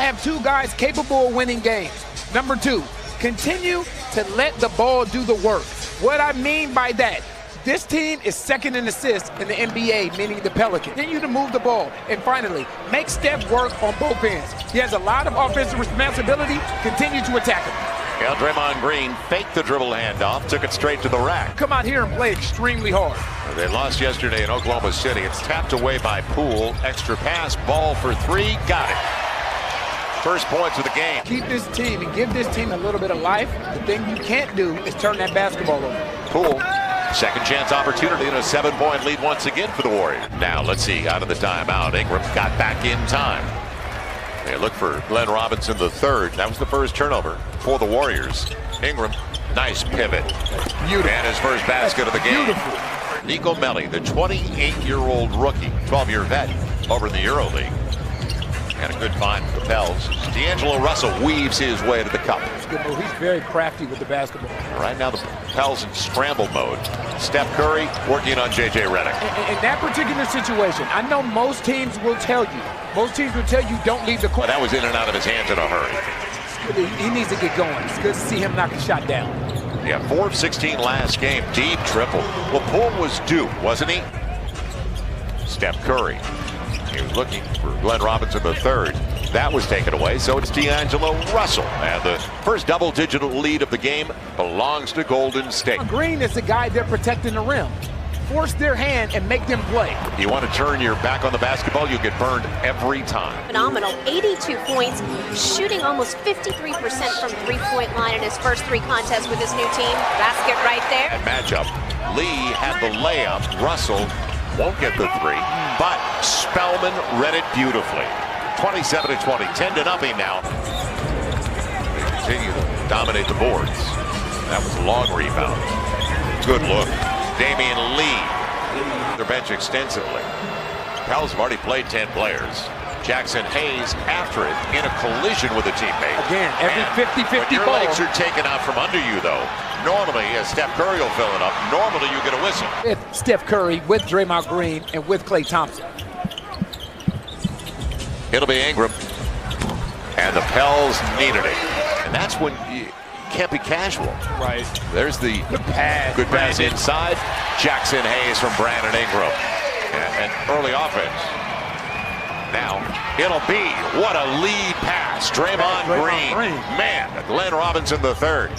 have two guys capable of winning games. Number two, continue to let the ball do the work. What I mean by that, this team is second in assists in the NBA, meaning the Pelicans. Continue to move the ball. And finally, make Steph work on both ends. He has a lot of offensive responsibility. Continue to attack him. Yeah, Draymond Green faked the dribble handoff, took it straight to the rack. Come out here and play extremely hard. They lost yesterday in Oklahoma City. It's tapped away by Poole. Extra pass, ball for three, got it. First points of the game. Keep this team and give this team a little bit of life. The thing you can't do is turn that basketball over. Poole, second chance opportunity and a 7-point lead once again for the Warriors. Now let's see, out of the timeout, Ingram got back in time. They look for Glenn Robinson the third. That was the first turnover for the Warriors. Ingram, nice pivot. Beautiful. And his first basket of the game. Beautiful. Nico Melli, the 28-year-old rookie, 12-year vet over in the EuroLeague. And a good find for the Pels. D'Angelo Russell weaves his way to the cup. Good move. He's very crafty with the basketball. Right now the Pels in scramble mode. Steph Curry working on J.J. Redick. In that particular situation, I know most teams will tell you, don't leave the court. That was in and out of his hands in a hurry. He needs to get going. It's good to see him knock a shot down. Yeah, 4 of 16 last game. Deep triple. Well, Poole was due, wasn't he? Steph Curry. He was looking for Glenn Robinson the third. That was taken away, so it's D'Angelo Russell. And the first double-digit lead of the game belongs to Golden State. Green is the guy they're protecting the rim. Force their hand and make them play. You want to turn your back on the basketball, you get burned every time. Phenomenal, 82 points, shooting almost 53% from three-point line in his first 3 contests with his new team. Basket right there. And matchup, Lee had the layup. Russell won't get the 3, but Spellman read it beautifully. 27-20, 10-0 now. They continue to dominate the boards. That was a long rebound. Good look. Damian Lee, their bench extensively. Pels have already played 10 players. Jackson Hayes after it in a collision with a teammate. Again, every 50-50 when your ball. legs are taken out from under you, though, normally, as Steph Curry will fill it up, normally you get a whistle. With Steph Curry, with Draymond Green, and with Klay Thompson. It'll be Ingram. And the Pels needed it. And that's when you can't be casual. Right. There's the good pass inside. Jackson Hayes from Brandon Ingram. And early offense. Now, it'll be, what a lead pass. Draymond Green. Man, Glenn Robinson the third.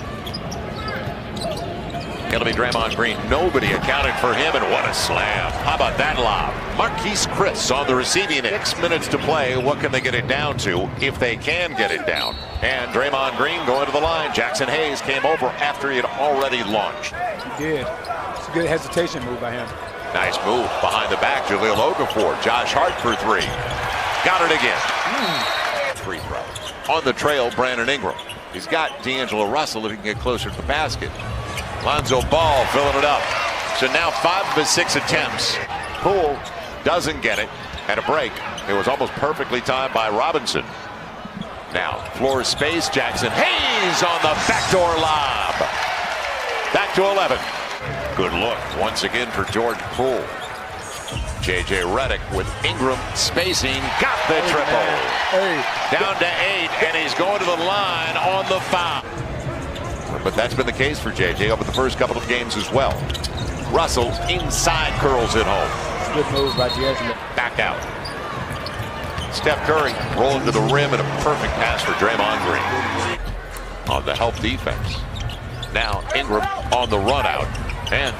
It'll be Draymond Green. Nobody accounted for him, and what a slam. How about that lob? Marquise Chris on the receiving end. 6 minutes to play. What can they get it down to if they can get it down? And Draymond Green going to the line. Jackson Hayes came over after he had already launched. He did. It's a good hesitation move by him. Nice move behind the back. Jaleel Okafor. Josh Hart for 3. Got it again. Free throw. On the trail, Brandon Ingram. He's got D'Angelo Russell if he can get closer to the basket. Lonzo Ball filling it up. So now 5 of his 6 attempts. Poole doesn't get it. At a break. It was almost perfectly timed by Robinson. Now, floor space. Jackson Hayes on the backdoor lob. Back to 11. Good look once again for George Poole. J.J. Redick with Ingram spacing. Got the triple. Down to 8, and he's going to the line on the foul. But that's been the case for J.J. over the first couple of games as well. Russell inside curls it home. Good move by D'Angelo. Back out. Steph Curry rolling to the rim and a perfect pass for Draymond Green. On the help defense. Now Ingram on the run out. And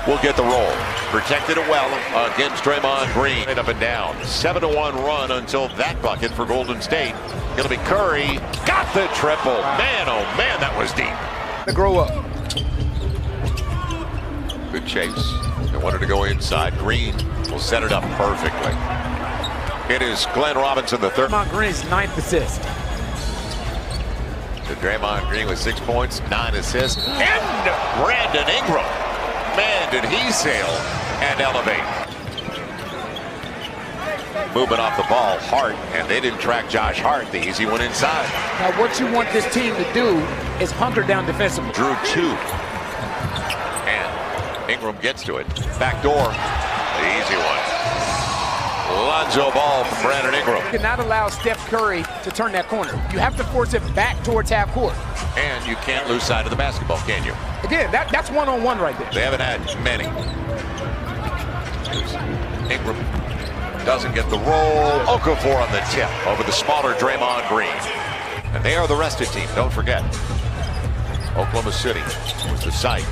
we'll get the roll. Protected it well against Draymond Green. Right up and down. 7-1 run until that bucket for Golden State. It'll be Curry. Got the triple. Man, oh man, that was deep. To grow up. Good chase. They wanted to go inside. Green will set it up perfectly. It is Glenn Robinson the third. Draymond Green's 9th assist. Draymond Green with 6 points, 9 assists. And Brandon Ingram. Man, did he sail and elevate. Movement off the ball, Hart, and they didn't track Josh Hart. The easy one inside. Now what you want this team to do is hunker down defensively. Drew 2. And Ingram gets to it. Back door, the easy one. Lonzo Ball from Brandon Ingram. You cannot allow Steph Curry to turn that corner. You have to force it back towards half court. And you can't lose sight of the basketball, can you? Again, that's one-on-one right there. They haven't had many. Ingram doesn't get the roll. Okafor on the tip over the smaller Draymond Green. And they are the rested team, don't forget. Oklahoma City was the site.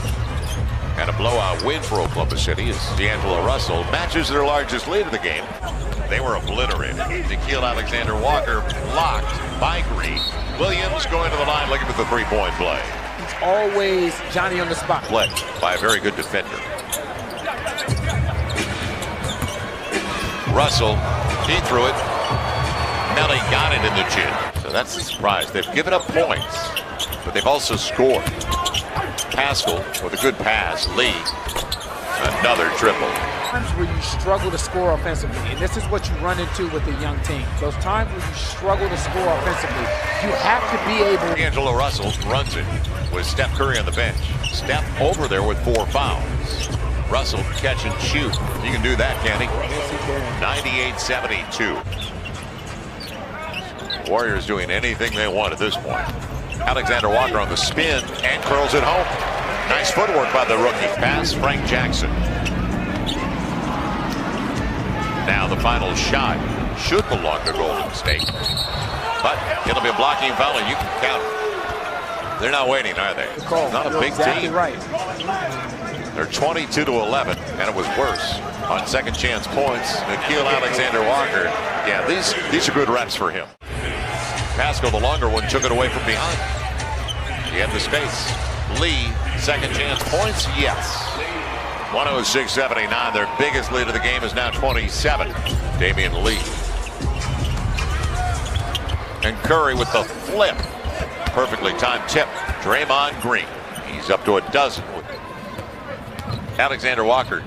And a blowout win for Oklahoma City as D'Angelo Russell matches their largest lead of the game. They were obliterated. Nickeil Alexander-Walker blocked by Green. Williams going to the line looking for the three-point play. He's always Johnny on the spot. Led by a very good defender. Russell, he threw it. Melly got it in the chin. So that's the surprise. They've given up points, but they've also scored. Pascal with a good pass. Lee, another triple. Times where you struggle to score offensively, and this is what you run into with a young team. Those times where you struggle to score offensively, you have to be able. D'Angelo Russell runs it with Steph Curry on the bench. Steph over there with 4 fouls. Russell catch and shoot. He can do that, can he? Yes, he can. 98-72. Warriors doing anything they want at this point. Alexander Walker on the spin and curls it home. Nice footwork by the rookie. Pass, Frank Jackson. Now the final shot should belong to Golden State. But it'll be a blocking foul, and you can count it. They're not waiting, are they? Not a big team. Right. They're 22-11, and it was worse on second chance points. Nickeil Alexander-Walker, yeah, these are good reps for him. Pascal, the longer one, took it away from behind. He had the space. Lee, second chance points, yes. 106-79, their biggest lead of the game is now 27. Damian Lee. And Curry with the flip. Perfectly timed tip. Draymond Green. He's up to a dozen. Alexander Walker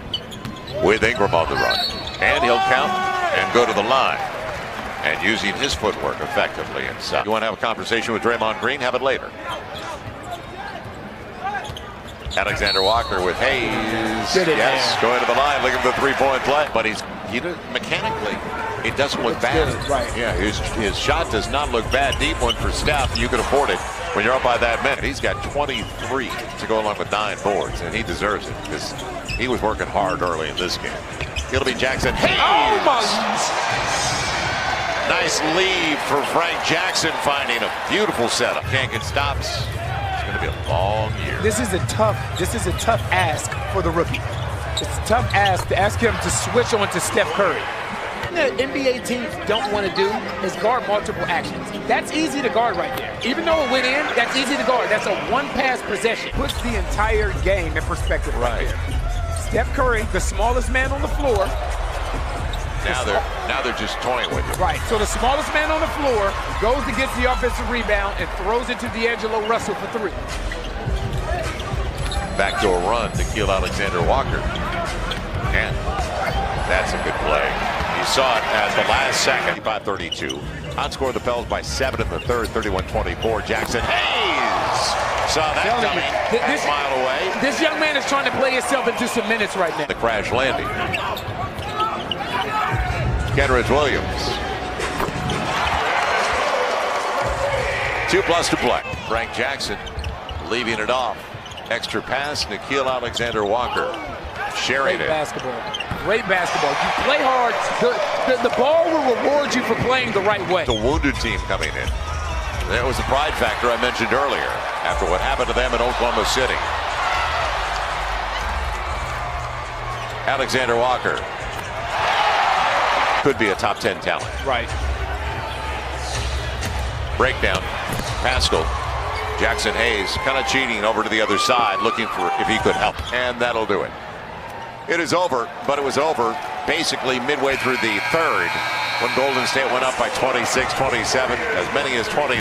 with Ingram on the run. And he'll count and go to the line. And using his footwork effectively inside. You want to have a conversation with Draymond Green? Have it later. Alexander Walker with Hayes. Yes, going to the line, looking for the three-point play. But mechanically, it doesn't look bad. Good, right. Yeah, his shot does not look bad. Deep one for Steph. You can afford it when you're up by that many. He's got 23 to go along with 9 boards, and he deserves it because he was working hard early in this game. It'll be Jackson. Hayes! Oh my! Nice lead for Frank Jackson, finding a beautiful setup. Can't get stops. It's going to be a long year. This is a tough ask for the rookie. It's a tough ask to ask him to switch on to Steph Curry. What the NBA teams don't want to do is guard multiple actions. That's easy to guard right there. Even though it went in, that's easy to guard. That's a one-pass possession. Puts the entire game in perspective right there. Steph Curry, the smallest man on the floor. Now they're just toying with you. Right. So the smallest man on the floor goes to get the offensive rebound and throws it to D'Angelo Russell for 3. Backdoor run to Nickeil Alexander-Walker. And that's a good play. You saw it at the last second. 5-32. Outscored the Pels by 7 in the third, 31-24. Jackson Hayes saw that coming a mile away. This young man is trying to play himself into some minutes right now. The crash landing. Kenrich Williams. 2+ to play. Frank Jackson leaving it off. Extra pass, Nickeil Alexander-Walker sharing Great it. Great basketball. You play hard. The ball will reward you for playing the right way. The wounded team coming in. That was the pride factor I mentioned earlier after what happened to them in Oklahoma City. Alexander Walker could be a top 10 talent. Right. Breakdown. Pascal. Jackson Hayes kind of cheating over to the other side, looking for if he could help. And that'll do it. It is over, but it was over basically midway through the third when Golden State went up by 26-27, as many as 20.